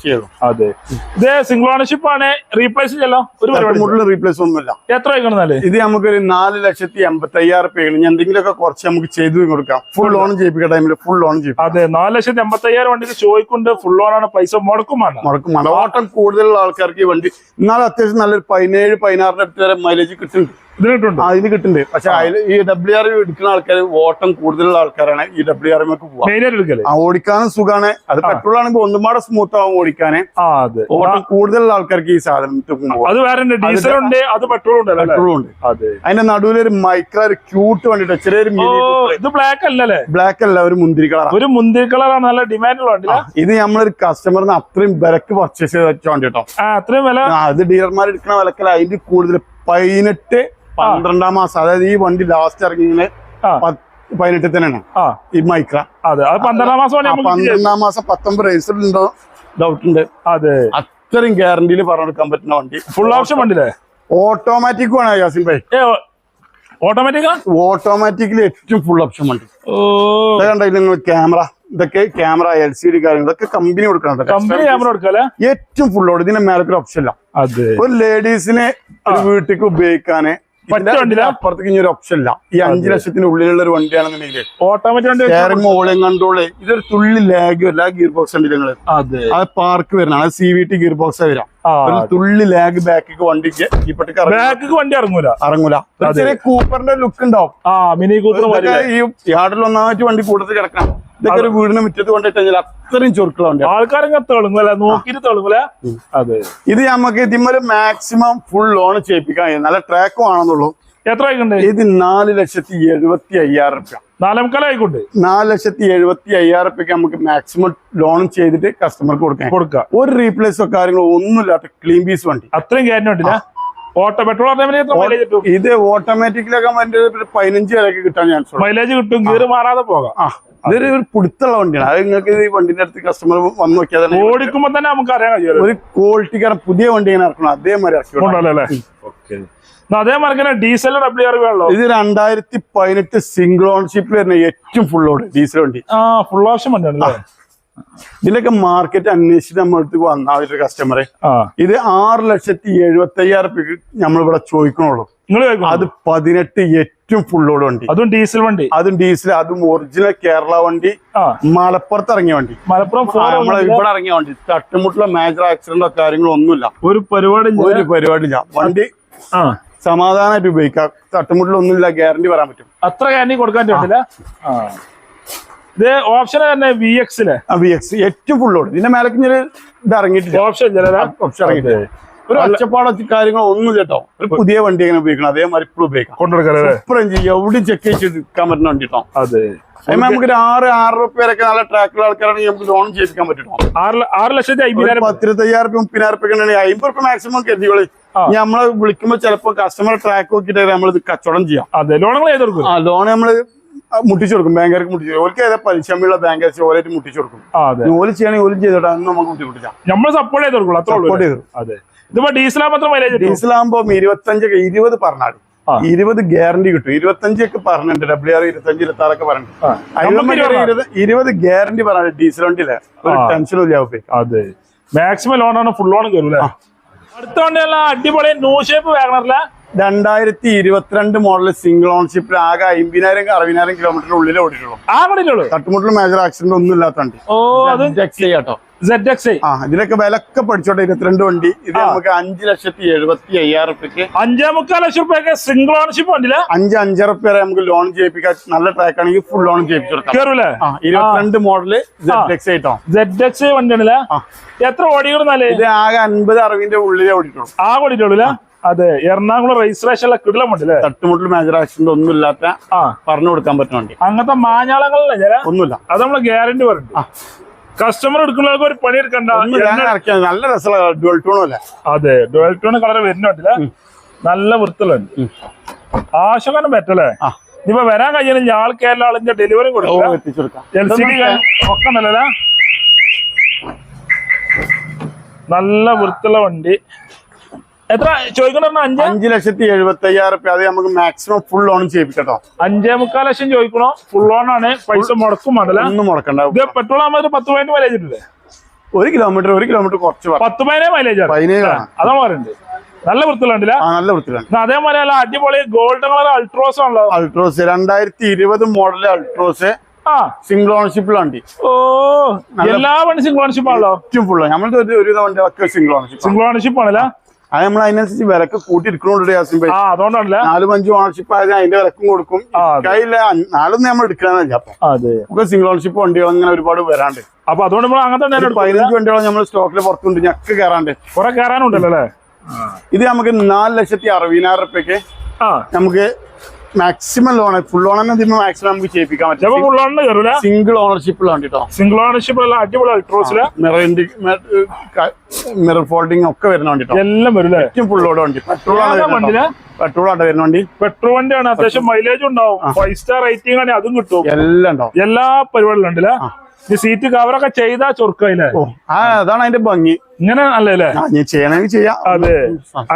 ചെയ്തു. അതെ, ഇത് സിംഗിൾ ഓണർഷിപ്പ് ആണ്. റീപ്ലേസ് ചെയ്യാം, ഒരു പരിപാടി റീപ്ലേസ് ഒന്നുമില്ല. എത്ര വയ്ക്കണമെന്നാല്? ഇത് നമുക്കൊരു 4,85,000 രൂപയാണ്. എന്തെങ്കിലുമൊക്കെ കുറച്ച് നമുക്ക് ചെയ്തു കൊടുക്കാം. ഫുൾ ലോൺ ചെയ്യിപ്പിക്കുന്ന ടൈമിൽ ഫുൾ ലോൺ ചെയ്യും. അതെ, 4,85,000 വണ്ടിക്ക് ചോദിക്കൊണ്ട് ഫുൾ ലോൺ ആണ്. പൈസ മുടക്കും ഓട്ടം കൂടുതലുള്ള ആൾക്കാർക്ക് ഈ വണ്ടി എന്നാലും അത്യാവശ്യം നല്ലൊരു 17, 16 അടുത്ത് വരെ മൈലേജ് കിട്ടുന്നുണ്ട്. ഇതിന് കിട്ടുന്നുണ്ട്. പക്ഷെ ഈ WRV എടുക്കുന്ന ആൾക്കാർ ഓട്ടം കൂടുതലുള്ള ആൾക്കാരാണ് ഈ WRV പോവാ. ഓടിക്കാനും സുഖമാണ്. അത് പെട്രോൾ ആണെങ്കിൽ ഒന്നുപാടെ സ്മൂത്ത് ആവും ഓടിക്കാന്. ഓട്ടം കൂടുതലുള്ള ആൾക്കാർക്ക് ഈ സാധനം പെട്രോളും ഉണ്ട്. അതിന്റെ നടുവിൽ ഒരു മൈക്ര ഒരു ക്യൂട്ട് വണ്ടിട്ട് ചെറിയൊരു ബ്ലാക്ക് അല്ല, ഒരു മുന്തിരി കളറാണ്. നല്ല ഡിമാൻഡുള്ള വണ്ടി. ഇത് നമ്മളൊരു കസ്റ്റമറിന് അത്രയും വിലക്ക് പർച്ചേസ് ചെയ്ത വണ്ടി കേട്ടോ. അത്രയും വില അത് ഡീലർമാർ എടുക്കുന്ന വിലക്കല്ല. അതിന്റെ കൂടുതൽ 18, 12 മാസം. അതായത് ഈ വണ്ടി ലാസ്റ്റ് ഇറങ്ങിയത് 18 തന്നെയാണ് ഈ മൈക്ര. 12 മാസം 19 റേസിലുണ്ടോ ഡൗട്ട് ഉണ്ട്. അതെ, അത്രയും ഗ്യാരണ്ടിയിൽ പറഞ്ഞെടുക്കാൻ പറ്റുന്ന വണ്ടി. Full option വണ്ടിയില്ലേ? ഓട്ടോമാറ്റിക് ആണ് യാസിൻ ഭായി. ഓട്ടോമാറ്റിക്കലി ഏറ്റവും ഫുൾ ഓപ്ഷൻ വണ്ടി. കണ്ടില്ല ക്യാമറ, ഇതൊക്കെ ക്യാമറ, LCD കാര്യങ്ങളൊക്കെ കമ്പനി കൊടുക്കണം. ഏറ്റവും ഫുൾ ഓട്. ഇതിന്റെ മേലൊക്കെ ഓപ്ഷൻ ഇല്ല. ഒരു ലേഡീസിനെ ഒരു വീട്ടിലേക്ക് ഉപയോഗിക്കാന് അപ്പുറത്തേക്ക് ഇനി ഒരു ഓപ്ഷൻ ഇല്ല. ഈ 5 ലക്ഷത്തിന് ഉള്ളിലുള്ള ഒരു വണ്ടിയാണെന്നുണ്ടെങ്കിൽ ഓട്ടോമാറ്റിക് ഓളിയം കൺട്രോള്. ഇതൊരു തുള്ളി ലാഗ് വരില്ല. ഗിയർ ബോക്സ് ഉണ്ട് നിങ്ങള്. അത് പാർക്ക് വരുന്നതാണ്. അത് CVT ഗിയർ ബോക്സ് വരാം. ഒരു തുള്ളി ലാഗ് ബാക്കിക്ക് വണ്ടിക്ക് വണ്ടി ഇറങ്ങൂല. ചെറിയ കൂപ്പറിന്റെ ലുക്ക് ഉണ്ടാവും. ഈ യാർഡിൽ ഒന്നാമറ്റ് വണ്ടി കൂടുതൽ കിടക്കണം. ഇതൊക്കെ ഒരു വീടിന് മുറ്റത്ത് കൊണ്ടിട്ട് അത്രയും ചുരുക്കളുണ്ട്. ഇത് നമുക്ക് ഇതിന്മേല് മാക്സിമം ഫുൾ ലോൺ ചെയ്യിപ്പിക്കാൻ കഴിയും. നല്ല ട്രാക്കും ആണെന്നുള്ളൂ. എത്ര ഇത് 4,75,000 രൂപ. 4,75,000 രൂപയ്ക്ക് നമുക്ക് മാക്സിമം ലോൺ ചെയ്തിട്ട് കസ്റ്റമർക്ക് കൊടുക്കാം. ഒരു റീപ്ലേസോ കാര്യങ്ങളോ ഒന്നുമില്ലാത്ത ക്ലീൻ പീസ് വണ്ടി. അത്രയും ഗ്യാരണ്ടി. ഇത് ഓട്ടോമാറ്റിക്കിലൊക്കെ 15 വരെയൊക്കെ കിട്ടാൻ ചാൻസ്. മൈലേജ് കിട്ടും, ഗിയർ മാറാതെ പോകാം. ഇതൊരു പിടുത്തുള്ള വണ്ടിയാണ്. അത് നിങ്ങൾക്ക് ഈ വണ്ടിന്റെ അടുത്ത് കസ്റ്റമർ വന്ന് നോക്കിയാൽ തന്നെ ഓടിക്കുമ്പോ തന്നെ നമുക്ക് അറിയാൻ കഴിയും. ഒരു ക്വാളിറ്റിക്കാരൻ പുതിയ വണ്ടി ഇങ്ങനെ ഇറക്കണം അതേമാതിരി. അതേമാതിരി ഡീസൽ WRV ആണല്ലോ. ഇത് 2018 സിംഗിൾ ഓൺഷിപ്പിൽ വരുന്ന ഏറ്റവും ഫുൾ ഓട് ഡീസൽ വണ്ടി. ഫുൾ ഓപ്ഷൻ വണ്ടിയാണല്ലേ? ഇതിലൊക്കെ മാർക്കറ്റ് അന്വേഷിച്ചിട്ട് നമ്മുടെ അടുത്ത് വന്ന ഒരു കസ്റ്റമറെ ഇത് 6,75,000 രൂപയ്ക്ക് നമ്മളിവിടെ ചോദിക്കണുള്ളൂ. അത് 18, ഏറ്റവും ഫുൾ ലോഡ് വണ്ടി, അതും ഡീസൽ വണ്ടി, അതും ഡീസൽ, അതും ഒറിജിനൽ കേരള വണ്ടി, മലപ്പുറത്ത് ഇറങ്ങിയ വണ്ടി, മലപ്പുറം നമ്മളെ ഇവിടെ ഇറങ്ങിയ വണ്ടി. തട്ടുമുട്ടുള്ള മേജർ ആക്സിഡന്റോ കാര്യങ്ങളോ ഒന്നുമില്ല, ഒരു പരിപാടിയില്ല. വണ്ടി സമാധാനമായിട്ട് ഉപയോഗിക്കാം, തട്ടുമുട്ടിലൊന്നുമില്ല, ഗ്യാരണ്ടി പറയാൻ പറ്റും. അത്ര ഗ്യാരണ്ടി കൊടുക്കാൻ പറ്റില്ല. ഇത് ഓപ്ഷൻ തന്നെ VX ഏറ്റവും ഫുൾ ലോഡ്. ഇതിന്റെ മേലേക്ക് ഇത് ഇറങ്ങിയിട്ടില്ല, ഓപ്ഷൻ ഇറങ്ങിയിട്ടില്ല. ഒരു ഒച്ചപ്പാടോ കാര്യങ്ങളോ ഒന്നും കേട്ടോ. ഒരു പുതിയ വണ്ടി എങ്ങനെ ഉപയോഗിക്കണം അതേമാതിരി ഇപ്പോഴും ഉപയോഗിക്കാം. എവിടെയും ചെക്ക് ചെയ്തെടുക്കാൻ പറ്റുന്ന വണ്ടി കേട്ടോ. അതെ, നമുക്ക് ഒരു 6 പേരൊക്കെ നല്ല ട്രാക്കുള്ള ആൾക്കാരാണെങ്കിൽ നമുക്ക് ലോൺ ചെയ്യിപ്പിക്കാൻ പറ്റും. 6,50,000 15,000 30,000 50 മാക്സിമം കരുതികള്. നമ്മളെ വിളിക്കുമ്പോ ചിലപ്പോ കസ്റ്റമർ ട്രാക്ക് നോക്കിയിട്ട് നമ്മൾ കച്ചവടം ചെയ്യാം. അതെ, ലോൺ നമ്മള് മുട്ടിച്ചു കൊടുക്കും, ബാങ്കുകാർക്ക് മുട്ടിച്ചു കൊടുക്കും. ഓർക്ക് ഏതാ പലിശമുള്ള ബാങ്കേഴ്സ് ഓലായിട്ട് മുട്ടിച്ചു കൊടുക്കും. ഓല് ചെയ്യണമെങ്കിൽ ഓലും ചെയ്തോട്ടെ, അന്ന് നമുക്ക് ബുദ്ധിമുട്ടില്ല. നമ്മൾ സപ്പോർട്ട് ചെയ്ത് കൊടുക്കും, സപ്പോർട്ട് ചെയ്തു. അതെ, ഇതിപ്പോ ഡീസലാകുമ്പോ 20 പറഞ്ഞാൽ 20 ഗ്യാരണ്ടി കിട്ടും. 25 ഒക്കെ പറഞ്ഞിട്ടുണ്ട്, WR 25 26 പറഞ്ഞിട്ടുണ്ട്. 20 ഗ്യാരണ്ടി പറഞ്ഞിട്ട് ഡീസൽ വണ്ടിയില്ല, ഒരു ടെൻഷനും ഇല്ല ഉപയോഗിക്കാം. അതെ, മാക്സിമം ലോണാണ്, ഫുൾ ലോൺ കയറൂല. അടുത്ത വണ്ടിയല്ല അടിപൊളി ന്യൂ ഷേപ്പ് വാഗണറില്ല 2022 മോഡൽ സിംഗിൾ ഓൺഷിപ്പിൽ ആകെ 50,000-60,000 കിലോമീറ്റർ ഉള്ളിലേ ഓടിയിട്ടുള്ളൂ. തട്ടുമുട്ടിൽ മേജർ ആക്സിഡന്റ് ഒന്നും ഇല്ലാത്ത വണ്ടി. ZXi. ഇതിലൊക്കെ വിലക്കെ പഠിച്ചോട്ടെ. 22 വണ്ടി. ഇത് നമുക്ക് 5,75,000 റുപ്യക്ക് 5.25 ലക്ഷം റുപ്യക്ക് സിംഗിൾ ഓൺഷിപ്പ് വണ്ടിയില്ല. 5-5.5 വരെ നമുക്ക് ലോൺ ചെയ്യിപ്പിക്കാം. നല്ല ട്രാക്ക് ആണെങ്കിൽ ഫുൾ ലോൺ ചെയ്യിപ്പിച്ചു കൊടുക്കാം. 22 മോഡല് ZXi ട്ടോ. ZXi വണ്ടിയാണല്ലേ. എത്ര ഓടിക്കണം? ഇത് ആകെ 50-60 ഉള്ളിലേ ഓടിയിട്ടുള്ളൂ. അതെ, എറണാകുളം രജിസ്ട്രേഷൻ കിടല വണ്ടില്ലേ. തട്ടുമുട്ടിൽ മേജർ ആക്സിഡന്റ് ഒന്നും ഇല്ലാത്ത പറഞ്ഞു കൊടുക്കാൻ പറ്റുന്ന വണ്ടി. അങ്ങനത്തെ മാഞ്ഞാളങ്ങളില്ല ഒന്നുമില്ല. അത് നമ്മള് ഗ്യാരണ്ടി പറഞ്ഞു. കസ്റ്റമർ എടുക്കുന്നവർക്ക് ഒരു പണി എടുക്കണ്ട. നല്ല രസമുള്ള ഡുവൽ ടോണും അല്ലേ. അതെ, ഡുവൽ ടോൺ കളർ വരുന്നുണ്ടല്ലേ. നല്ല വൃത്തിലുണ്ട്. ആശുഖാനം പറ്റല്ലേ. ഇനിയിപ്പോ വരാൻ കഴിയണെങ്കിൽ ആൾക്കാരുടെ ആളിന്റെ ഡെലിവറി കൊടുക്കാം. LCD ഒക്കെ ഉണ്ടല്ലേ. നല്ല വൃത്തിയുള്ള വണ്ടി. എത്ര ചോദിക്കണ? 5,75,000 റുപ്യ. അത് നമുക്ക് മാക്സിമം ഫുൾ ലോൺ ചെയ്യിപ്പിക്കട്ടോ. 5.25 ലക്ഷം ചോദിക്കണോ? ഫുൾ ലോൺ ആണ്. പൈസ മുടക്കും വേണ്ടല്ലേ. ഒന്നും മുടക്കണ്ട. ഇത് പെട്രോൾ ആകുമ്പോൾ 10 മൈലേജ് ഇട്ടില്ലേ? 1 കിലോമീറ്റർ കുറച്ച് 10 മൈലേജ് അതാണ് പറയുന്നത്. നല്ല വൃത്തിലുണ്ടല്ലേ. നല്ല വൃത്തിലുണ്ട്. അതേപോലെ അല്ല അടിപൊളി ഗോൾഡൻ കളർ അൾട്രോസ് ആണല്ലോ. Altroz 2020 model Altroz single ownership വണ്ടി. എല്ലാ വണ്ടി സിംഗിൾ ഓണർഷിപ്പ് ആണല്ലോ. ഫുൾ നമ്മൾക്ക് ഒരു വണ്ടികളൊക്കെ സിംഗിൾ ഓണർഷിപ്പ് ആണല്ലേ. അത് നമ്മൾ അതിനനുസരിച്ച് വിലക്ക് കൂട്ടിയിരിക്കണോണ്ട് അതുകൊണ്ടാണല്ലേ 4-5 ഓണർഷിപ്പ് ആയത് അതിന്റെ വിലക്കും കൊടുക്കും. കയ്യില്ല 4 നമ്മൾ എടുക്കാനല്ല. അപ്പൊ സിംഗിൾ ഓണർഷിപ്പ് വണ്ടികൾ അങ്ങനെ ഒരുപാട് വരാണ്ട്. അപ്പൊ അതുകൊണ്ട് നമ്മൾ അങ്ങനത്തെ 15 വണ്ടികളും നമ്മൾ സ്റ്റോക്കിൽ പുറത്തുണ്ട്. ഞക്ക് കയറാണ്ട് കുറെ കയറാനുണ്ടല്ലോ അല്ലേ. ഇത് നമുക്ക് 4,60,000 റുപ്യക്ക് നമുക്ക് മാക്സിമം ലോൺ ഫുൾ ലോൺ തന്നെ മാക്സിമം നമുക്ക് ചെയ്യിപ്പിക്കാൻ പറ്റും. സിംഗിൾ ഓണർഷിപ്പിൽ വേണ്ടിട്ടോ. സിംഗിൾ ഓണർഷിപ്പ് അടിപൊളി അൾട്രോസില് മിറർ ഫോൾഡിംഗ് ഒക്കെ വരുന്ന വണ്ടി എല്ലാം വരും. ഏറ്റവും ഫുൾ ലോഡ് വണ്ടി. പെട്രോൾ ആണ് വരുന്ന വണ്ടി. പെട്രോൾ വണ്ടിയാണ്. അത്യാവശ്യം മൈലേജ് ഉണ്ടാവും. 5 സ്റ്റാർ റേറ്റിംഗ് ആണ്, അതും കിട്ടും. എല്ലാം ഉണ്ടാവും. എല്ലാ പരിപാടികളും ഉണ്ടല്ലേ. ഈ സീറ്റ് കവറൊക്കെ ചെയ്താ ചൊറുക്കയില്ലേ. അതാണ് അതിന്റെ ഭംഗി. ഇങ്ങനെ അല്ലേ ചെയ്യണമെങ്കിൽ ചെയ്യാം. അതെ,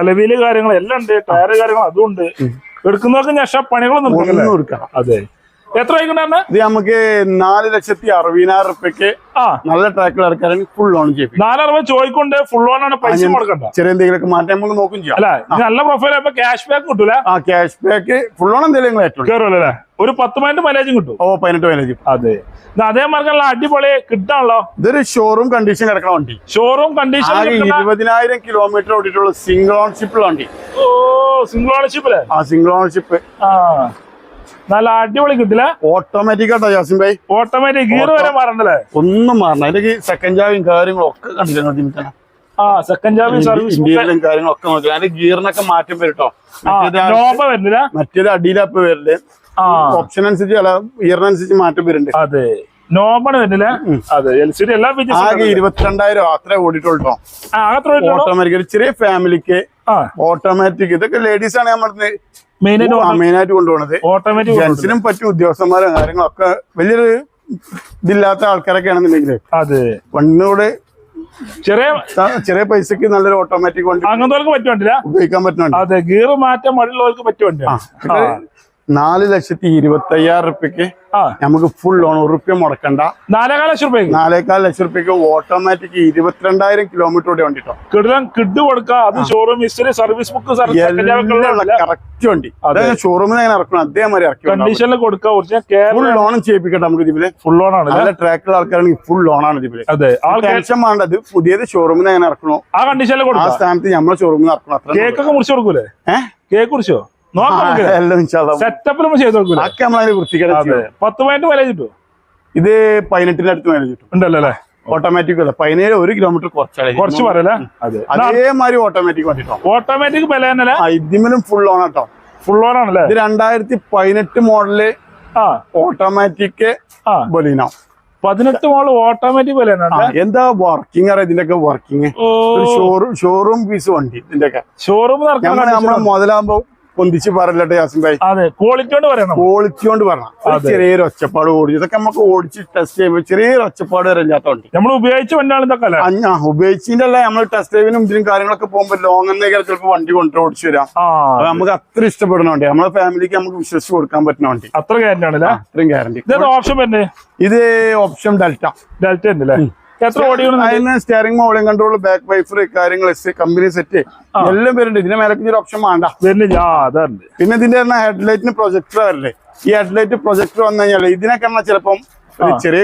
അലവില് കാര്യങ്ങൾ എല്ലാം ഉണ്ട്. ടയറ് കാര്യങ്ങൾ അതും ഉണ്ട്. എടുക്കുന്നവർക്ക് ഞഷ പണികളൊന്നും കൊടുക്കാം. അതെ, എത്ര വൈകുന്നേരം? ഇത് നമുക്ക് 4,60,000 റുപ്യക്ക് നല്ല ട്രാക്കിൽ ഇറക്കാനും ഫുൾ ലോൺ ചെയ്യും. 460 ചോദിക്കൊണ്ട് ഫുൾ ലോൺ ആണ്. പൈസ കൊടുക്കണ്ട. ചെറിയ എന്തെങ്കിലും മാറ്റം നമുക്ക് നോക്കും ചെയ്യാം. അല്ല, നല്ല പ്രൊഫൈൽ ക്യാഷ് ബാക്ക് കിട്ടൂല. ക്യാഷ് ബാക്ക് ഫുൾ ലോൺ എന്തെങ്കിലും കയറുമല്ലേ. ഒരു 10 മൈലേജും കിട്ടും. 18 മൈലേജ്. അതെ, അതേ മാർക്കുള്ള അടിപൊളി കിട്ടാണല്ലോ. ഇതൊരു ഷോറൂം കണ്ടീഷൻ കിടക്കണ വണ്ടി. ഷോറൂം കണ്ടീഷൻ 20,000 കിലോമീറ്റർ ഓടിയിട്ടുള്ള സിംഗിൾ ഓണർഷിപ്പ് വണ്ടി. Single ownership. സിംഗിൾ ഓണർഷിപ്പ് നല്ല അടിപൊളി കിട്ടില്ല. ഓട്ടോമാറ്റിക് ആട്ടോ ജാസിം ഭായി. ഓട്ടോമാറ്റിക് ഗിയർ വരെ മാറണ്ടല്ലേ. ഒന്നും മാറണം. അതിന്റെ സെക്കൻഡ് ചാവിയും കാര്യങ്ങളും ഒക്കെ കണ്ടിട്ടുണ്ട്. സെക്കൻഡ് ചാവി സർവീസ് ഇന്ത്യയിലും കാര്യങ്ങളൊക്കെ നോക്കില്ല. അതിന്റെ ഗിയറിനൊക്കെ മാറ്റം വരും കേട്ടോ. വരുന്നില്ല. മറ്റേത് അടിയിലപ്പ് വരില്ലേ. ഓപ്ഷൻ അനുസരിച്ച് ഗിയറിനനുസരിച്ച് മാറ്റം വരുന്നുണ്ട്. അതെ, നോബാണ് വരുന്നില്ല. അതെ, LCD എല്ലാ ഫീച്ചേഴ്സും. ആകെ 22,000 അത്രേ ഓടിയിട്ടുള്ളൂ. ഓട്ടോമാറ്റിക് ഒരു ചെറിയ ഫാമിലിക്ക് ഓട്ടോമാറ്റിക്. ഇതൊക്കെ ലേഡീസ് ആണ് നമ്മൾ മെയിനായിട്ട് കൊണ്ടുപോകുന്നത്. ഓട്ടോമാറ്റിക് ജെന്റ്സിനും പറ്റും. ഉദ്യോഗസ്ഥന്മാരും കാര്യങ്ങളൊക്കെ വലിയൊരു ഇതില്ലാത്ത ആൾക്കാരൊക്കെ ആണെന്നുണ്ടെങ്കിൽ വണ്ടിനോട് ചെറിയ പൈസക്ക് നല്ലൊരു ഓട്ടോമാറ്റിക് വണ്ടി അങ്ങനത്തെ പറ്റുവണ്ടില്ല ഉപയോഗിക്കാൻ പറ്റുന്നുണ്ട്. അതെ, ഗിയർ മാറ്റാൻ മടിയുള്ളവർക്ക് പറ്റുവണ്ടി. 4,25,000 റുപ്യക്ക് നമുക്ക് ഫുൾ ലോൺ ₹1 മുടക്കണ്ട. 4,4 ലക്ഷം രൂപ 4,4 ലക്ഷം റുപ്യക്ക് ഓട്ടോമാറ്റിക് 22,000 കിലോമീറ്റർ ഓടി വണ്ടി കേട്ടോ. കിഡ് കൊടുക്കാം. അത് showroom history, service book, correct വണ്ടി. അതായത് ഷോറൂമിൽ അങ്ങനെ ഇറക്കണം അതേമാതിരി ഇറക്കി കണ്ടീഷനിൽ കൊടുക്കാം. ഫുൾ ലോണും ചെയ്യിപ്പിക്കട്ടെ നമുക്ക് ഇതില്. ഫുൾ ലോൺ ആണ്. നല്ല ട്രാക്കുള്ള ആൾക്കാരാണെങ്കിൽ ഫുൾ ലോൺ ആണ് ഇതില്. ടെൻഷൻ വേണ്ടത് പുതിയത് ഷോറൂമിൽ അങ്ങനെ ഇറക്കണോ ആ കണ്ടീഷനിൽ കൊടുക്കാം. ആ സ്ഥാനത്ത് നമ്മളെ ഷോറൂമിൽ ഇറക്കണം. അത്ര കേക്കൊക്കെ മുറിച്ച് കൊടുക്കൂലേ? കേക്ക് കുറിച്ചോ സെറ്റപ്പിൽ ചെയ്ത് കൊടുക്കും. 10-15 മൈലേജ് കിട്ടും. ഇത് 18 അടുത്ത് മൈലേജ് കിട്ടും. ഉണ്ടല്ലോ. ഓട്ടോമാറ്റിക് അല്ല, 17 1 കിലോമീറ്റർ കുറച്ച് പറയല്ലേ. അതേമാതിരി ഓട്ടോമാറ്റിക് വണ്ടിട്ടോ. ഓട്ടോമാറ്റിക് വില തന്നെ. ഇതിലും ഫുൾ ഓൺ ആട്ടോ. ഫുൾ ഓൺ ആണല്ലേ. ഇത് 2018 മോഡല് ഓട്ടോമാറ്റിക് ബൊലീനോ. 18 മോഡൽ ഓട്ടോമാറ്റിക് വില എന്താ വർക്കിംഗ് അറിയാം ഇതിന്റെയൊക്കെ. വർക്കിംഗ് ഷോറൂം പീസ് വണ്ടി ഇതിന്റെയൊക്കെ. ഷോറൂം നമ്മളെ മുതലാകുമ്പോ പൊന്തിച്ച് പറയട്ടെ യാസിൻ ഭായി. അതെ, ക്വാളിറ്റി കൊണ്ട് പറയണം. ക്വാളിറ്റി കൊണ്ട് പറയണം. ചെറിയൊരു ഒച്ചപ്പാട് ഓടിച്ചു. ഇതൊക്കെ നമുക്ക് ഓടിച്ച് ടെസ്റ്റ് ചെയ്യുമ്പോൾ ചെറിയൊരു ഒച്ചപ്പാട് വരില്ലാത്ത വണ്ടി. നമ്മൾ ഉപയോഗിച്ച വണ്ടിയാണ് ഇതൊക്കെ. ഉപയോഗിച്ചതിന്റെ അല്ല, നമ്മൾ ടെസ്റ്റ് ഡ്രൈവിനും ഇതിനും കാര്യങ്ങളൊക്കെ പോകുമ്പോൾ ലോങ് എന്നേക്കാൾ ചിലപ്പോൾ വണ്ടി കൊണ്ട് ഓടിച്ചു വരാം. നമുക്ക് അത്ര ഇഷ്ടപ്പെടുന്ന വണ്ടി, നമ്മളെ ഫാമിലിക്ക് നമുക്ക് വിശ്വസിച്ച് കൊടുക്കാൻ പറ്റുന്ന വണ്ടി. അത്ര ഗ്യാരണ്ടി ആണല്ലേ. അത്രയും ഗ്യാരണ്ടി. ഓപ്ഷൻ തന്നെ ഇത് ഓപ്ഷൻ ഡെൽറ്റ ഉണ്ടല്ലേ. എത്ര ഓടിക്കണം? അതിന് സ്റ്റിയറിംഗ് മോളിംഗ് കൺട്രോൾ, ബാക്ക് വൈഫർ കാര്യങ്ങൾ, കമ്പനി സെറ്റ് എല്ലാം വരുന്നുണ്ട്. ഇതിന്റെ മേലക്ക് ഒരു ഓപ്ഷൻ വേണ്ട. പിന്നെ ഇതിന്റെ ഹെഡ്ലൈറ്റിന് പ്രൊജക്ടർ വരില്ലേ. ഈ ഹെഡ്ലൈറ്റ് പ്രൊജക്ടർ വന്നു കഴിഞ്ഞാൽ ഇതിനൊക്കെ ചിലപ്പം ചെറിയ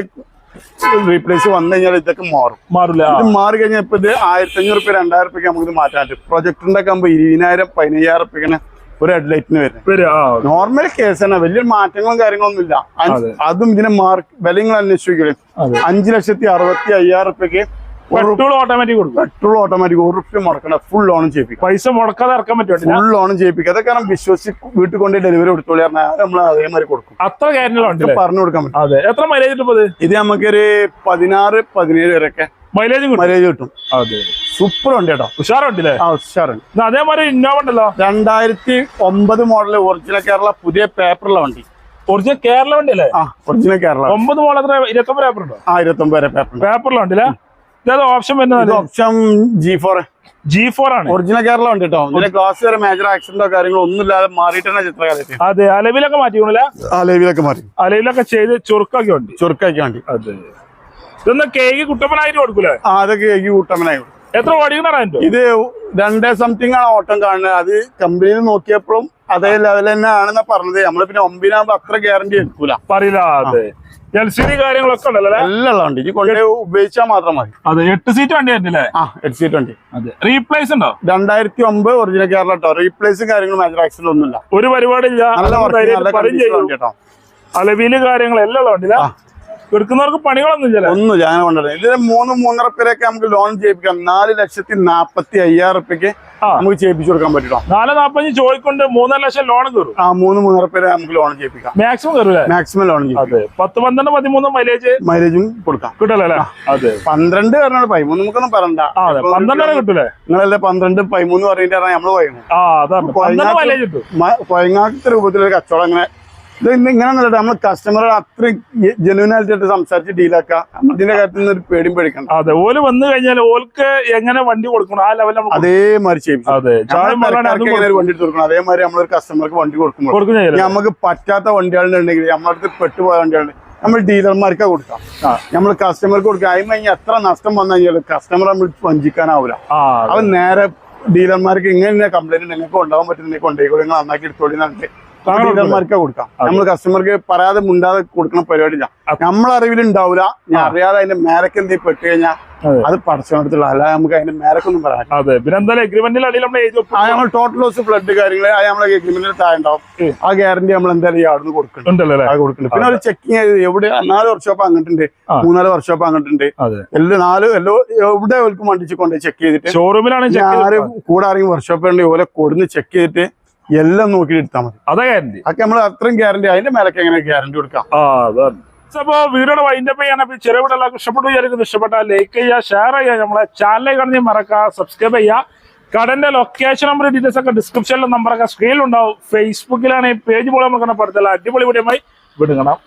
റീപ്ലേസ് വന്നു കഴിഞ്ഞാൽ ഇതൊക്കെ മാറില്ല. ഇത് മാറി കഴിഞ്ഞാൽ ഇപ്പൊ ഇത് 1,500 രൂപ 2,000 രൂപയ്ക്ക് നമുക്ക് ഇത് മാറ്റാൻ പറ്റും. പ്രൊജക്ടറിന്റെ ഒക്കെ ആകുമ്പോൾ 20,000-15,000 രൂപയ്ക്കാണ് ഒരു ഹെഡ്ലൈറ്റിന് വരുന്നത്. നോർമൽ കേസാണ്, വലിയ മാറ്റങ്ങളും കാര്യങ്ങളൊന്നും ഇല്ല. അതും ഇതിനെ വിലങ്ങൾ അന്വേഷിക്കും. 5,65,000 രൂപയ്ക്ക് പെട്രോൾ ഓട്ടോമാറ്റിക് ₹1 മുടക്കണ്ട. ഫുൾ ലോണും ചെയ്യിപ്പിക്കും. പൈസ മുടക്കാതെ ഇറക്കാൻ പറ്റും. ഫുൾ ലോണും ചെയ്യിപ്പിക്കും. അതൊക്കെ വിശ്വസിച്ച് വീട്ടിൽ കൊണ്ട് ഡെലിവറി കൊടുത്തോളൂ. നമ്മൾ അതേമാതിരി കൊടുക്കും. അത്ര കാര്യങ്ങളൊക്കെ പറഞ്ഞു കൊടുക്കാൻ പറ്റും. എത്ര മൈലേജ് കിട്ടും ഇത്? നമുക്കൊരു 16-17 വരെയൊക്കെ മൈലേജ് കിട്ടും. സൂപ്പർ വണ്ടി കേട്ടോ. ഉഷാറുണ്ടല്ലേ? ഉഷാറുണ്ട്. അതേമാതിരി ഇന്നോവ ഉണ്ടല്ലോ. 2009 മോഡല് ഒറിജിനൽ കേരള പുതിയ പേപ്പറുള്ള വണ്ടി. ഒറിജിനൽ കേരള വണ്ടി അല്ലേ? ഒറിജിനൽ കേരള. 9 മോഡൽ 29 പേപ്പർ ഉണ്ടോ? 29 വരെ പേപ്പറിലുള്ള വണ്ടിയില്ലേ? ഓപ്ഷൻ വരുന്നത് ഓപ്ഷൻ G4 ആണ്. ഒറിജിനൽ കേരള വണ്ടി കേട്ടോ. ഇതിന്റെ ഗ്ലാസ് വരെ മേജർ ആക്സിഡന്റോ കാര്യങ്ങളോ ഒന്നും ഇല്ലാതെ മാറിയിട്ടാണ് ചിത്രകാലത്ത്. അതെ, അലവിലൊക്കെ മാറ്റിക്കോളൂല്ലേ? അലവിലൊക്കെ മാറി. അലവിലൊക്കെ ചെയ്ത് ചുരുക്കാക്കി വണ്ടി. അതെ, ഇതൊന്ന് കേക്ക് കുട്ടപ്പനായിട്ട് കൊടുക്കൂലേ? അതൊക്കെ കേക്ക് കുട്ടപ്പനായി. എത്ര ഓടിക്കണോ? ഇത് 2 സംതിങ് ആണ് ഓട്ടം കാണുന്നത്. അത് കമ്പനിയിൽ നോക്കിയപ്പോഴും അതേ ലെവൽ തന്നെ ആണെന്നാ പറഞ്ഞത്. നമ്മള് പിന്നെ 9 അത്ര ഗ്യാരണ്ടി എടുക്കൂല, പറയില്ല. അതെ, LCD കാര്യങ്ങളൊക്കെ ഉണ്ടല്ലോ. എല്ലാം വണ്ടി ഇത് കൊണ്ട് ഉപയോഗിച്ചാൽ മാത്രം മതി. അതെ, 8 സീറ്റ് വണ്ടി ആയിരുന്നില്ലേ? 8 സീറ്റ് വണ്ടി. അതെ, റീപ്ലേസ് ഉണ്ടോ? 2009 ഒറിജിനൽ കേരള കേട്ടോ. റീപ്ലേസും കാര്യങ്ങളും മേജർ ആക്സിഡന്റ് ഒന്നുമില്ല. ഒരു പരിപാടിയില്ല. അലവില് കാര്യങ്ങളെല്ലാം വണ്ടിയില്ല. എടുക്കുന്നവർക്ക് പണികളൊന്നും ഒന്നും ഞാൻ കൊണ്ടുവരുന്നത്. ഇതിന് 3-3.5 പേരൊക്കെ നമുക്ക് ലോൺ ചെയ്യിപ്പിക്കാം. 4,45,000 രൂപയ്ക്ക് നമുക്ക് ചെയ്യിപ്പിച്ചു കൊടുക്കാൻ പറ്റും. 4,45 ചോദിക്കൊണ്ട് 3.5 ലക്ഷം ലോൺ കയറും. 3-3.5 പേരെ നമുക്ക് ലോൺ ചെയ്യിപ്പിക്കാം. മാക്സിമം കയറൂലേ? മാക്സിമം ലോൺ ചെയ്യും. 10-12-13 മൈലേജും കൊടുക്കാം. കിട്ടല്ലേ? അതെ, 12 പറഞ്ഞാൽ 13 നമുക്കൊന്നും പറയണ്ട. 12 കിട്ടൂലേ? നിങ്ങളല്ലേ 12-13 പറഞ്ഞിട്ട് നമ്മള് പോയങ്ങാത്ത രൂപത്തിലൊരു കച്ചവടം അങ്ങനെ ഇങ്ങനെ നമ്മൾ കസ്റ്റമറുടെ അത്രയും ജെന്യൂനായിട്ട് സംസാരിച്ച് ഡീലാക്കാം. ഇതിന്റെ കാര്യത്തിൽ നിന്ന് ഒരു പേടിയും പേടിക്കണം. അതെ, ഓല് വന്നു കഴിഞ്ഞാൽ ഓൾക്ക് എങ്ങനെ വണ്ടി കൊടുക്കണം ആ ലെവലിൽ അതേമാതിരി ചെയ്യും. വണ്ടി എടുത്ത് കൊടുക്കണം. അതേമാതിരി നമ്മളൊരു കസ്റ്റമർക്ക് വണ്ടി കൊടുക്കുമ്പോൾ നമുക്ക് പറ്റാത്ത വണ്ടികളുണ്ടെങ്കിൽ നമ്മളടുത്ത് പെട്ടുപോയ വണ്ടികളുണ്ട് നമ്മൾ ഡീലർമാർക്ക് കൊടുക്കാം. നമ്മൾ കസ്റ്റമർക്ക് കൊടുക്കാം. അതിന് എത്ര നഷ്ടം വന്നു കഴിഞ്ഞാൽ കസ്റ്റമർ നമ്മൾ വഞ്ചിക്കാനാവില്ല. അവൻ നേരെ ഡീലർമാർക്ക് ഇങ്ങനെ കംപ്ലൈന്റ് നിങ്ങൾക്ക് ഉണ്ടാവാൻ പറ്റുന്ന കൊണ്ടുപോയി നിങ്ങൾ നന്നാക്കി എടുത്തോളി എന്നിട്ട് ഡീലർമാർക്ക് കൊടുക്കാം. നമ്മൾ കസ്റ്റമർക്ക് പറയാതെ മുണ്ടാതെ കൊടുക്കുന്ന പരിപാടിയില്ല. നമ്മളെ അറിവിലുണ്ടാവില്ല. ഞാൻ അറിയാതെ അതിന്റെ മേലക്ക് എന്തെങ്കിലും പെട്ട് കഴിഞ്ഞാൽ അത് പടച്ചോടത്തുള്ള അല്ലാതെ നമുക്ക് അതിന്റെ മേലക്കൊന്നും പറയാം. നമ്മൾ ടോട്ടൽ ലോസ് ഫ്ലഡ് കാര്യങ്ങൾ നമ്മളെ എഗ്രിമെന്റിൽ താഴെ ഉണ്ടാവും. ആ ഗ്യാരണ്ടി നമ്മൾ എന്തായാലും അവിടുന്ന് കൊടുക്കുന്നുണ്ട്. പിന്നെ ഒരു ചെക്കിങ് എവിടെ 4 വർക്ക്ഷോപ്പ് അങ്ങോട്ടുണ്ട്, 3-4 വർക്ക്ഷോപ്പ് അങ്ങോട്ടുണ്ട്. എവിടെ അവർക്ക് വണ്ടിച്ച് കൊണ്ടുപോയി ചെക്ക് ചെയ്തിട്ട് ആര് കൂടെ ആരെങ്കിലും വർക്ക്ഷോപ്പ് ഉണ്ടെങ്കിൽ ഓലെ കൊടുന്ന് ചെക്ക് ചെയ്തിട്ട് എല്ലാം നോക്കിയിട്ട് എടുത്താൽ മതി. അതാ ഗ്യാരണ്ടി. അതൊക്കെ നമ്മൾ അത്രയും ഗ്യാരണ്ടി. അതിന്റെ മേലൊക്കെ എങ്ങനെ ഗ്യാരണ്ടി കൊടുക്കാം. അപ്പൊ വീഡിയോയുടെ വൈൻഡപ്പ് ചെയ്യാൻ ചെറിയ വീട് എല്ലാവർക്കും ഇഷ്ടപ്പെട്ടു വിചാരിക്കുന്നു. ഇഷ്ടപ്പെട്ടാൽ ലൈക്ക് ചെയ്യുക, ഷെയർ ചെയ്യുക, നമ്മളെ ചാനലിൽ കാണുന്ന മറക്കുക, സബ്സ്ക്രൈബ് ചെയ്യുക. കടന്റെ ലൊക്കേഷൻ നമ്പർ ഡീറ്റെയിൽസ് ഒക്കെ ഡിസ്ക്രിപ്ഷനിലെ നമ്പറൊക്കെ സ്ക്രീനിലുണ്ടാവും. ഫേസ്ബുക്കിലാണ് ഈ പേജ് പോലെ നമുക്ക് പെടുത്തല. അടിപൊളി വീഡിയോയുമായി വിടുകണം.